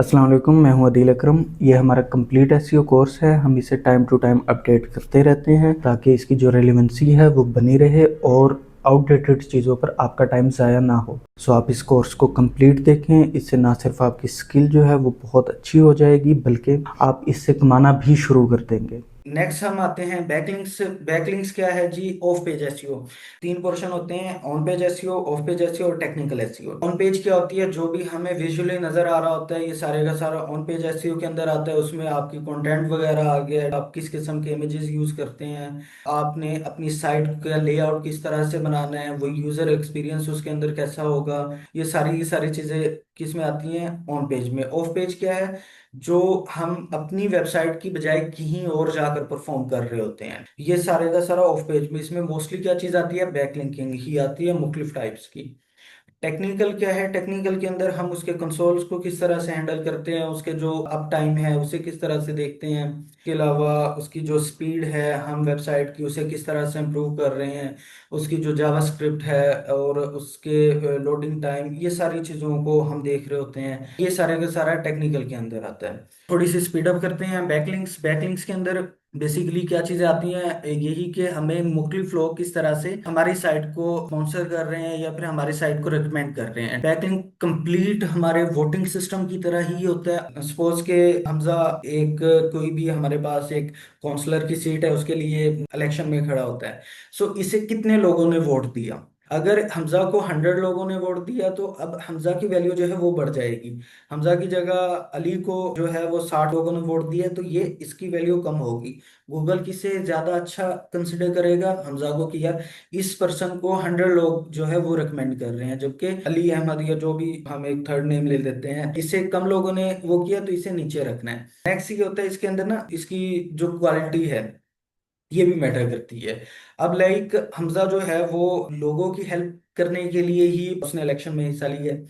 अस्सलाम वालेकुम, मैं हूं अदील अकरम। ये हमारा कंप्लीट एसईओ कोर्स है। हम इसे टाइम टू टाइम अपडेट करते रहते हैं ताकि इसकी जो रेलेवेंसी है वो बनी रहे और आउटडेटेड चीज़ों पर आपका टाइम ज़ाया ना हो। सो आप इस कोर्स को कंप्लीट देखें। इससे ना सिर्फ आपकी स्किल जो है वो बहुत अच्छी हो जाएगी बल्कि आप इससे कमाना भी शुरू कर देंगे। नेक्स्ट हम आते हैं बैकलिंक्स। बैकलिंक्स क्या है जी? Off page SEO. तीन पोर्शन होते हैं, on page SEO, off page SEO और टेक्निकल एसईओ। ऑन पेज क्या होती है? जो भी हमें विजुअली नजर आ रहा होता है ये सारे का सारा ऑन पेज एसईओ के अंदर आता है। उसमें आपकी कंटेंट वगैरह आ गया, आप किस किस्म के इमेजेस यूज करते हैं, आपने अपनी साइट का लेआउट किस तरह से बनाना है, वो यूजर एक्सपीरियंस उसके अंदर कैसा होगा, ये सारी चीजें किस में आती हैं? ऑन पेज में। ऑफ पेज क्या है? जो हम अपनी वेबसाइट की बजाय कहीं और जाकर परफॉर्म कर रहे होते हैं, ये सारे का सारा ऑफ पेज में। इसमें मोस्टली क्या चीज आती है? बैकलिंकिंग ही आती है, मुख्तलिफ टाइप्स की। टेक्निकल क्या है? टेक्निकल के अंदर हम उसके कंसोल्स को किस तरह से हैंडल करते हैं, उसके जो अप टाइम है उसे किस तरह से देखते हैं, इसके अलावा उसकी जो स्पीड है हम वेबसाइट की उसे किस तरह से इम्प्रूव कर रहे हैं, उसकी जो जावास्क्रिप्ट है और उसके लोडिंग टाइम, ये सारी चीज़ों को हम देख रहे होते हैं। ये सारे का सारा टेक्निकल के अंदर आता है। थोड़ी सी स्पीड अप करते हैं। बैकलिंक्स। बैकलिंक्स के अंदर बेसिकली क्या चीजें आती हैं? यही कि हमें मुख्तलिफ लोग किस तरह से हमारी साइट को स्पॉन्सर कर रहे हैं या फिर हमारी साइट को रिकमेंड कर रहे हैं। बैकलिंक कंप्लीट हमारे वोटिंग सिस्टम की तरह ही होता है। सपोज के हमजा एक कोई भी हमारे पास एक काउंसलर की सीट है, उसके लिए इलेक्शन में खड़ा होता है। सो इसे कितने लोगों ने वोट दिया? अगर हमजा को 100 लोगों ने वोट दिया तो अब हमजा की वैल्यू जो है वो बढ़ जाएगी। हमजा की जगह अली को जो है वो 60 लोगों ने वोट दिया तो ये इसकी वैल्यू कम होगी। गूगल किसे ज्यादा अच्छा कंसिडर करेगा? हमजा को, कि यार इस पर्सन को 100 लोग जो है वो रिकमेंड कर रहे हैं, जबकि अली अहमद या जो भी हम एक थर्ड नेम ले लेते हैं, इसे कम लोगों ने वो किया तो इसे नीचे रखना है। नेक्स्ट ये होता है इसके अंदर ना, इसकी जो क्वालिटी है ये भी मैटर करती है। अब लाइक हमजा जो है वो लोगों की हेल्प करने के लिए ही उसने इलेक्शन में हिस्सा लिया है।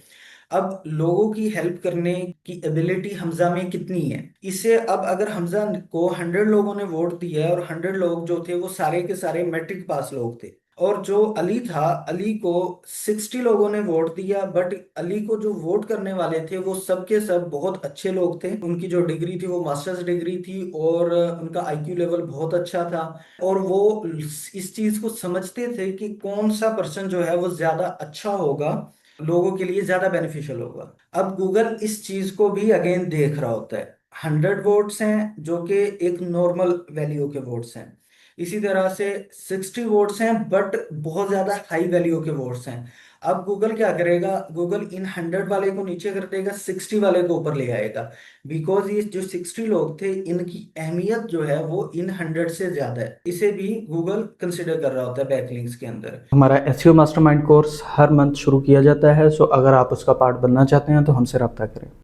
अब लोगों की हेल्प करने की एबिलिटी हमजा में कितनी है? इसे अब अगर हमजा को 100 लोगों ने वोट दिया है और 100 लोग जो थे वो सारे के सारे मैट्रिक पास लोग थे, और जो अली था, अली को 60 लोगों ने वोट दिया, बट अली को जो वोट करने वाले थे वो सब के सब बहुत अच्छे लोग थे। उनकी जो डिग्री थी वो मास्टर्स डिग्री थी और उनका आईक्यू लेवल बहुत अच्छा था। और वो इस चीज को समझते थे कि कौन सा पर्सन जो है वो ज्यादा अच्छा होगा, लोगों के लिए ज्यादा बेनिफिशियल होगा। अब गूगल इस चीज को भी अगेन देख रहा होता है। 100 वोट्स हैं जो कि एक नॉर्मल वैल्यू के वोट्स हैं, इसी तरह से 60 वोट्स हैं बट बहुत ज्यादा हाई वैल्यू के वोट्स हैं। अब गूगल क्या करेगा? गूगल इन 100 वाले को नीचे कर देगा, 60 वाले को ऊपर ले आएगा। बिकॉज ये जो 60 लोग थे इनकी अहमियत जो है वो इन 100 से ज्यादा है। इसे भी गूगल कंसिडर कर रहा होता है बैकलिंक्स के अंदर। हमारा एसईओ मास्टरमाइंड कोर्स हर मंथ शुरू किया जाता है। सो अगर आप उसका पार्ट बनना चाहते हैं तो हमसे रब्ता करें।